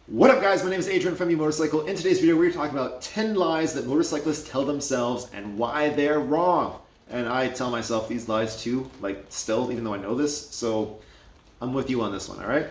What up guys, my name is Adrian from YouMotorcycle. In today's video we're talking about 10 lies that motorcyclists tell themselves and why they're wrong. And I tell myself these lies too, like still, even though I know this, so I'm with you on this one, alright?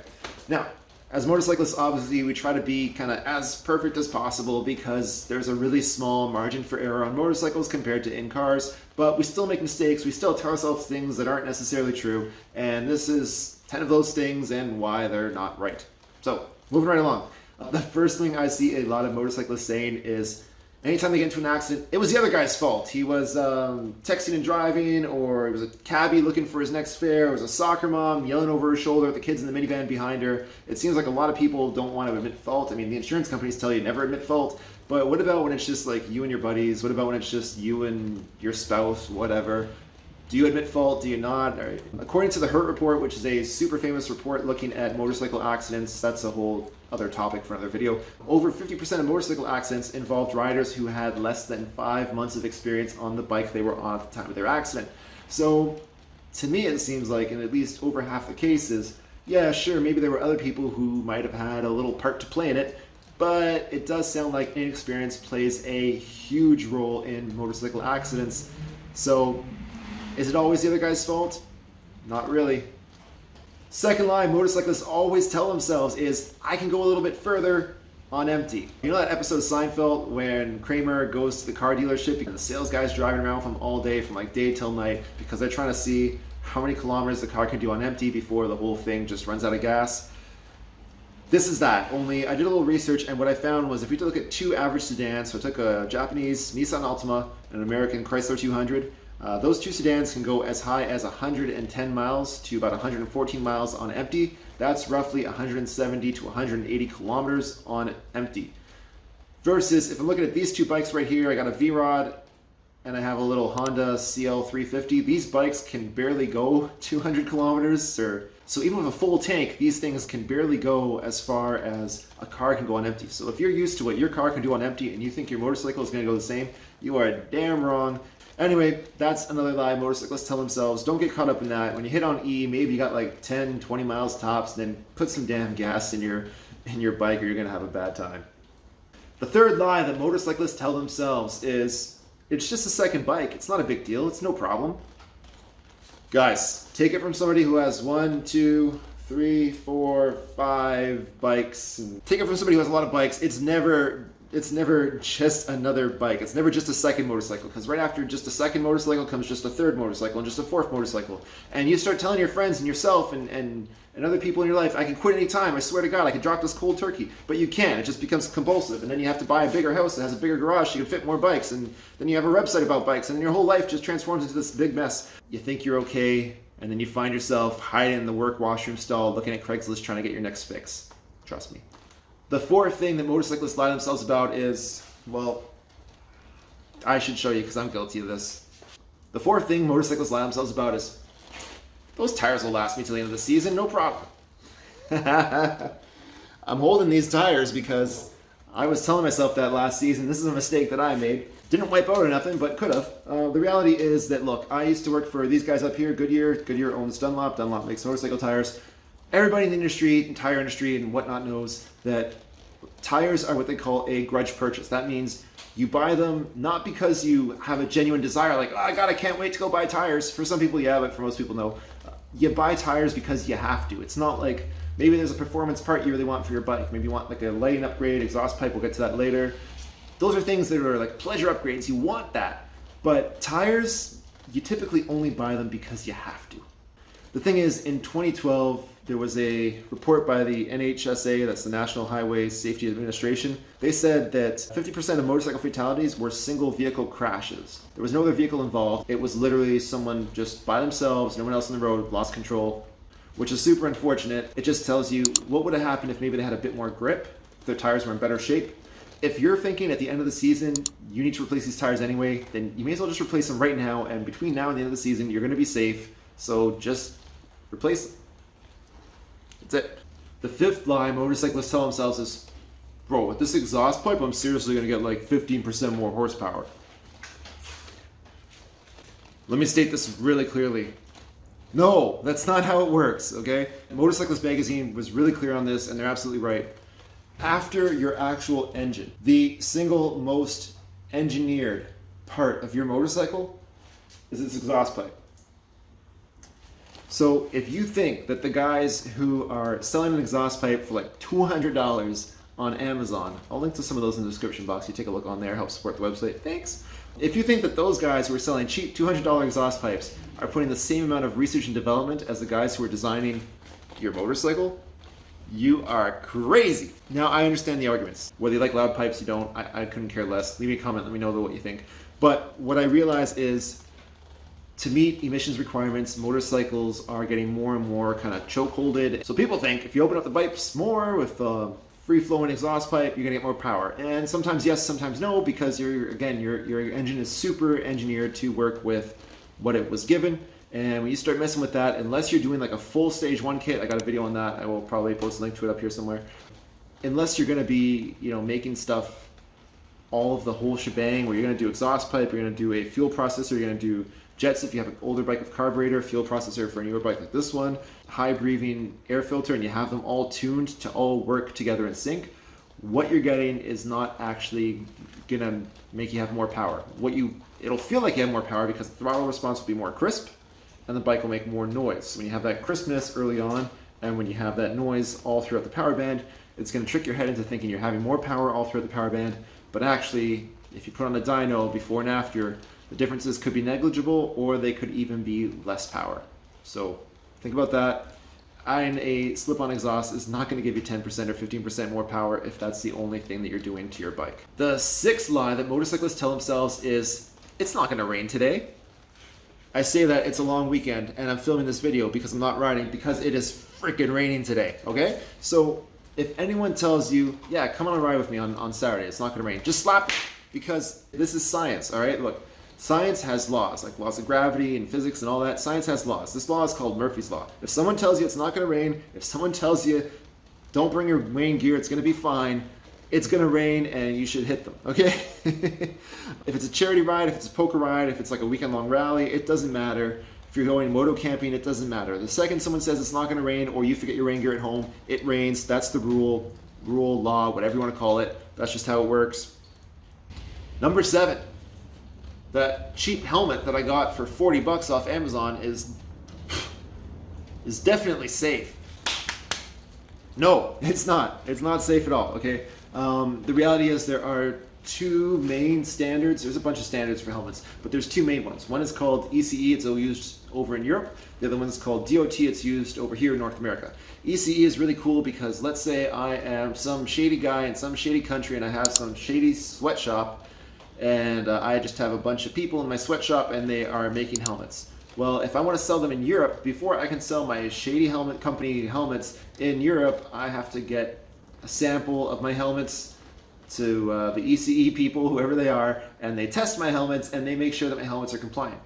Now, as motorcyclists obviously we try to be kind of as perfect as possible because there's a really small margin for error on motorcycles compared to in cars, but we still make mistakes, we still tell ourselves things that aren't necessarily true, and this is 10 of those things and why they're not right. So, moving right along. The first thing I see a lot of motorcyclists saying is anytime they get into an accident, it was the other guy's fault. He was texting and driving, or it was a cabbie looking for his next fare, or it was a soccer mom yelling over her shoulder at the kids in the minivan behind her. It seems like a lot of people don't want to admit fault. I mean, the insurance companies tell you never admit fault, but what about when it's just like you and your buddies? What about when it's just you and your spouse, whatever? Do you admit fault? Do you not? Right. According to the Hurt Report, which is a super famous report looking at motorcycle accidents, that's a whole other topic for another video. Over 50% of motorcycle accidents involved riders who had less than 5 months of experience on the bike they were on at the time of their accident. So to me it seems like in at least over half the cases, yeah, sure, maybe there were other people who might have had a little part to play in it, but it does sound like inexperience plays a huge role in motorcycle accidents. So is it always the other guy's fault? Not really. Second lie motorcyclists always tell themselves is, I can go a little bit further on empty. You know that episode of Seinfeld when Kramer goes to the car dealership and the sales guy's driving around with him all day from like day till night because they're trying to see how many kilometers the car can do on empty before the whole thing just runs out of gas? This is that, only I did a little research and what I found was if you look at two average sedans, so I took a Japanese Nissan Altima and an American Chrysler 200, those two sedans can go as high as 110 miles to about 114 miles on empty. That's roughly 170 to 180 kilometers on empty. Versus if I'm looking at these two bikes right here, I got a V-Rod and I have a little Honda CL350. These bikes can barely go 200 kilometers. So even with a full tank, these things can barely go as far as a car can go on empty. So if you're used to what your car can do on empty and you think your motorcycle is going to go the same, you are damn wrong. Anyway, that's another lie motorcyclists tell themselves. Don't get caught up in that. When you hit on E, maybe you got like 10, 20 miles tops, then put some damn gas in your bike or you're going to have a bad time. The third lie that motorcyclists tell themselves is, it's just a second bike. It's not a big deal. It's no problem. Guys, take it from somebody who has 1, 2, 3, 4, 5 bikes. Take it from somebody who has a lot of bikes. It's never just another bike. It's never just a second motorcycle, because right after just a second motorcycle comes just a third motorcycle and just a fourth motorcycle. And you start telling your friends and yourself and other people in your life, I can quit any time, I swear to God, I can drop this cold turkey. But you can't. It just becomes compulsive. And then you have to buy a bigger house that has a bigger garage so you can fit more bikes. And then you have a website about bikes. And then your whole life just transforms into this big mess. You think you're okay, and then you find yourself hiding in the work washroom stall looking at Craigslist trying to get your next fix. Trust me. The fourth thing that motorcyclists lie to themselves about is, well, I should show you because I'm guilty of this. The fourth thing motorcyclists lie to themselves about is, those tires will last me till the end of the season, no problem. I'm holding these tires because I was telling myself that last season. This is a mistake that I made. Didn't wipe out or nothing, but could have. The reality is that, look, I used to work for these guys up here, Goodyear. Goodyear owns Dunlop. Dunlop makes motorcycle tires. Everybody in the industry, tire industry and whatnot knows that tires are what they call a grudge purchase. That means you buy them not because you have a genuine desire, like, oh my God, I can't wait to go buy tires. For some people, yeah, but for most people, no. You buy tires because you have to. It's not like maybe there's a performance part you really want for your bike. Maybe you want like a lighting upgrade, exhaust pipe, we'll get to that later. Those are things that are like pleasure upgrades. You want that. But tires, you typically only buy them because you have to. The thing is, in 2012, there was a report by the NHSA, that's the National Highway Safety Administration. They said that 50% of motorcycle fatalities were single vehicle crashes. There was no other vehicle involved. It was literally someone just by themselves, no one else on the road, lost control, which is super unfortunate. It just tells you what would have happened if maybe they had a bit more grip, if their tires were in better shape. If you're thinking at the end of the season, you need to replace these tires anyway, then you may as well just replace them right now, and between now and the end of the season, you're gonna be safe, so just replace them. That's it. The fifth lie motorcyclists tell themselves is, bro, with this exhaust pipe, I'm seriously going to get like 15% more horsepower. Let me state this really clearly. No, that's not how it works, okay? Motorcyclist Magazine was really clear on this, and they're absolutely right. After your actual engine, the single most engineered part of your motorcycle is its exhaust pipe. So if you think that the guys who are selling an exhaust pipe for like $200 on Amazon, I'll link to some of those in the description box, you take a look on there, help support the website, thanks. If you think that those guys who are selling cheap $200 exhaust pipes are putting the same amount of research and development as the guys who are designing your motorcycle, you are crazy. Now, I understand the arguments. Whether you like loud pipes, you don't, I couldn't care less. Leave me a comment, let me know what you think. But what I realize is, to meet emissions requirements, motorcycles are getting more and more kind of chokeholded. So people think if you open up the pipes more with free-flowing exhaust pipe, you're gonna get more power. And sometimes yes, sometimes no, because your engine is super engineered to work with what it was given. And when you start messing with that, unless you're doing like a full stage 1 kit, I got a video on that, I will probably post a link to it up here somewhere. Unless you're gonna be, making stuff all of the whole shebang, where you're gonna do exhaust pipe, you're gonna do a fuel processor, you're gonna do jets if you have an older bike with carburetor, fuel processor for a newer bike like this one, high breathing air filter, and you have them all tuned to all work together in sync, what you're getting is not actually gonna make you have more power. It'll feel like you have more power because the throttle response will be more crisp and the bike will make more noise. So when you have that crispness early on and when you have that noise all throughout the power band, it's gonna trick your head into thinking you're having more power all throughout the power band, but actually, if you put on the dyno before and after, the differences could be negligible or they could even be less power. So think about that. Adding a slip-on exhaust is not going to give you 10% or 15% more power if that's the only thing that you're doing to your bike. The sixth lie that motorcyclists tell themselves is, it's not going to rain today. I say that it's a long weekend and I'm filming this video because I'm not riding because it is freaking raining today, okay? So if anyone tells you, yeah, come on a ride with me on Saturday, it's not going to rain, just slap it, because this is science, all right? Look. Science has laws, like laws of gravity and physics and all that. Science has laws. This law is called Murphy's Law. If someone tells you it's not going to rain, if someone tells you don't bring your rain gear, it's going to be fine, it's going to rain and you should hit them, okay? If it's a charity ride, if it's a poker ride, if it's like a weekend-long rally, it doesn't matter. If you're going moto camping, it doesn't matter. The second someone says it's not going to rain or you forget your rain gear at home, it rains. That's the rule, law, whatever you want to call it. That's just how it works. Number 7. That cheap helmet that I got for $40 off Amazon is definitely safe. No, it's not. It's not safe at all, okay? The reality is there are 2 main standards. There's a bunch of standards for helmets, but there's 2 main ones. One is called ECE, it's used over in Europe. The other one is called DOT, it's used over here in North America. ECE is really cool because let's say I am some shady guy in some shady country and I have some shady sweatshop and I just have a bunch of people in my sweatshop and they are making helmets. Well, if I want to sell them in Europe, before I can sell my shady helmet company helmets in Europe, I have to get a sample of my helmets to the ECE people, whoever they are, and they test my helmets and they make sure that my helmets are compliant.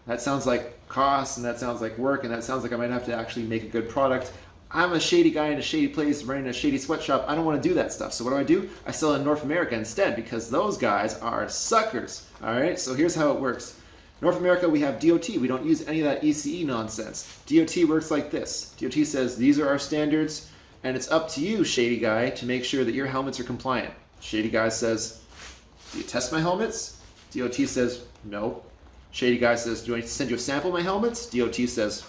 That sounds like cost and that sounds like work and that sounds like I might have to actually make a good product. I'm a shady guy in a shady place running a shady sweatshop. I don't want to do that stuff. So what do? I sell in North America instead because those guys are suckers. All right, so here's how it works. North America, we have DOT. We don't use any of that ECE nonsense. DOT works like this. DOT says these are our standards and it's up to you, shady guy, to make sure that your helmets are compliant. Shady guy says, do you test my helmets? DOT says, no. Shady guy says, do I need to send you a sample of my helmets? DOT says,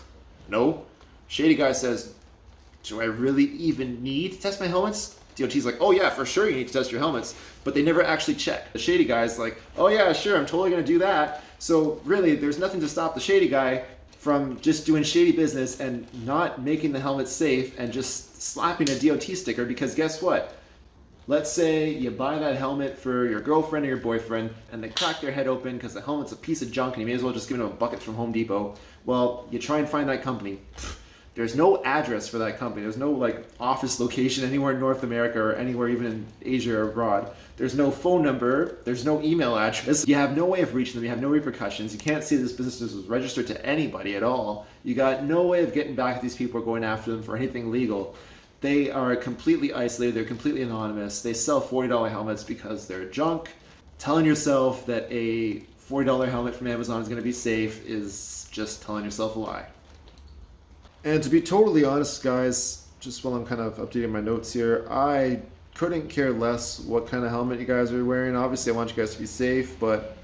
no. Shady guy says, do I really even need to test my helmets? DOT's like, oh yeah, for sure you need to test your helmets, but they never actually check. The shady guy's like, oh yeah, sure, I'm totally gonna do that. So really, there's nothing to stop the shady guy from just doing shady business and not making the helmet safe and just slapping a DOT sticker, because guess what? Let's say you buy that helmet for your girlfriend or your boyfriend and they crack their head open because the helmet's a piece of junk and you may as well just give them a bucket from Home Depot. Well, you try and find that company. There's no address for that company. There's no like office location anywhere in North America or anywhere even in Asia or abroad. There's no phone number. There's no email address. You have no way of reaching them. You have no repercussions. You can't see this business was registered to anybody at all. You got no way of getting back at these people or going after them for anything legal. They are completely isolated. They're completely anonymous. They sell $40 helmets because they're junk. Telling yourself that a $40 helmet from Amazon is going to be safe is just telling yourself a lie. And to be totally honest, guys, just while I'm kind of updating my notes here, I couldn't care less what kind of helmet you guys are wearing. Obviously, I want you guys to be safe, but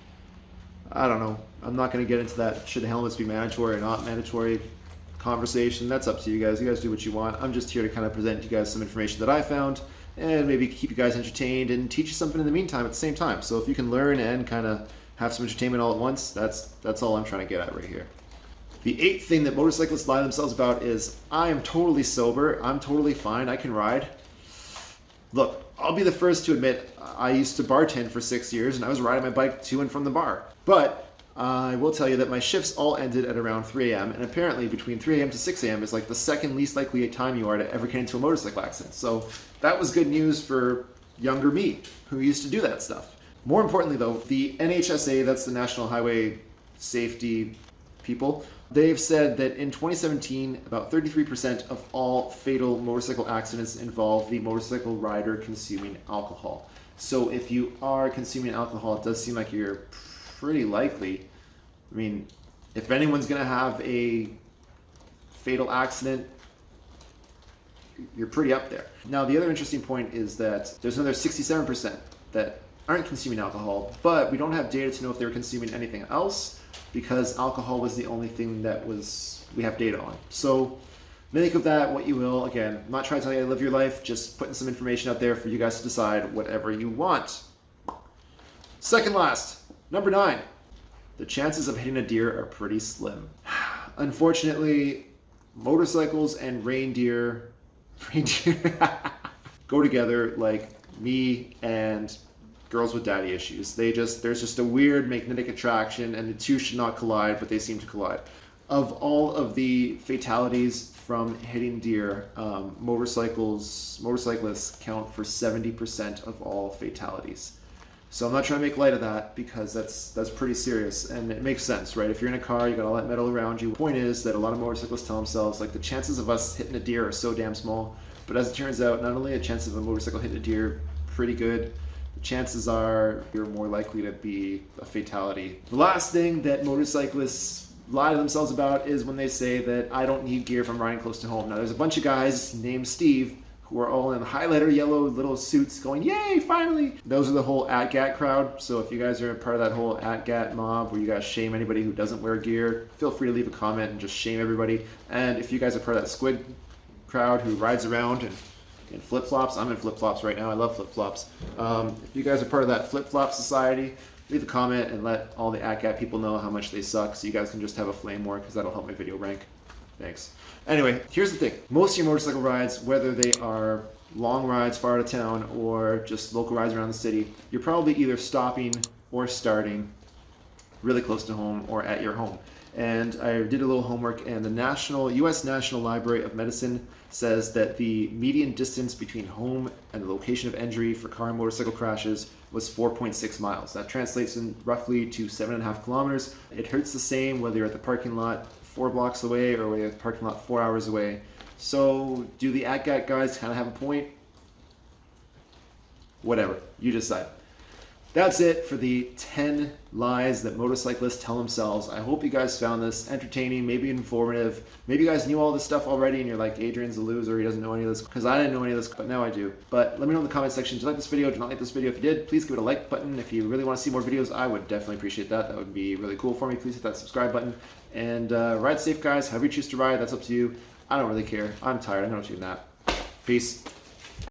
I don't know. I'm not going to get into that should helmets be mandatory or not mandatory conversation. That's up to you guys. You guys do what you want. I'm just here to kind of present you guys some information that I found and maybe keep you guys entertained and teach you something in the meantime at the same time. So if you can learn and kind of have some entertainment all at once, that's all I'm trying to get at right here. The 8th thing that motorcyclists lie to themselves about is, I am totally sober, I'm totally fine, I can ride. Look, I'll be the first to admit I used to bartend for 6 years and I was riding my bike to and from the bar. But I will tell you that my shifts all ended at around 3 a.m. and apparently between 3 a.m. to 6 a.m. is like the second least likely time you are to ever get into a motorcycle accident. So that was good news for younger me who used to do that stuff. More importantly though, the NHSA, that's the National Highway Safety people, they've said that in 2017, about 33% of all fatal motorcycle accidents involve the motorcycle rider consuming alcohol. So if you are consuming alcohol, it does seem like you're pretty likely. I mean, if anyone's going to have a fatal accident, you're pretty up there. Now, the other interesting point is that there's another 67% that aren't consuming alcohol, but we don't have data to know if they were consuming anything else because alcohol was the only thing that we have data on. So make of that what you will. Again, I'm not trying to tell you how to live your life, just putting some information out there for you guys to decide whatever you want. Second last, number 9. The chances of hitting a deer are pretty slim. Unfortunately, motorcycles and reindeer go together like me and girls with daddy issues. There's just a weird magnetic attraction and the two should not collide, but they seem to collide. Of all of the fatalities from hitting deer, motorcyclists count for 70% of all fatalities. So I'm not trying to make light of that because that's pretty serious and it makes sense, right? If you're in a car, you got all that metal around you. The point is that a lot of motorcyclists tell themselves like the chances of us hitting a deer are so damn small. But as it turns out, not only a chance of a motorcycle hitting a deer pretty good, the chances are you're more likely to be a fatality. The last thing that motorcyclists lie to themselves about is when they say that I don't need gear if I'm riding close to home. Now there's a bunch of guys named Steve who are all in highlighter yellow little suits going, yay, finally! Those are the whole AtGat crowd. So if you guys are part of that whole AtGat mob where you guys shame anybody who doesn't wear gear, feel free to leave a comment and just shame everybody. And if you guys are part of that squid crowd who rides around and in flip-flops, I'm in flip-flops right now, I love flip-flops. If you guys are part of that flip-flop society, leave a comment and let all the AtGat people know how much they suck so you guys can just have a flame war because that'll help my video rank. Thanks. Anyway, here's the thing. Most of your motorcycle rides, whether they are long rides far out of town or just local rides around the city, you're probably either stopping or starting really close to home or at your home. And I did a little homework, and the U.S. National Library of Medicine says that the median distance between home and the location of injury for car and motorcycle crashes was 4.6 miles. That translates in roughly to 7.5 kilometers. It hurts the same whether you're at the parking lot 4 blocks away or whether you're at the parking lot 4 hours away. So do the AtGat guys kind of have a point? Whatever, you decide. That's it for the 10 lies that motorcyclists tell themselves. I hope you guys found this entertaining, maybe informative. Maybe you guys knew all this stuff already and you're like, Adrian's a loser, he doesn't know any of this. Because I didn't know any of this, but now I do. But let me know in the comment section, did you like this video? Did you not like this video? If you did, please give it a like button. If you really want to see more videos, I would definitely appreciate that. That would be really cool for me. Please hit that subscribe button. And ride safe, guys. However you choose to ride, that's up to you. I don't really care. I'm tired. I'm going to do that. Peace.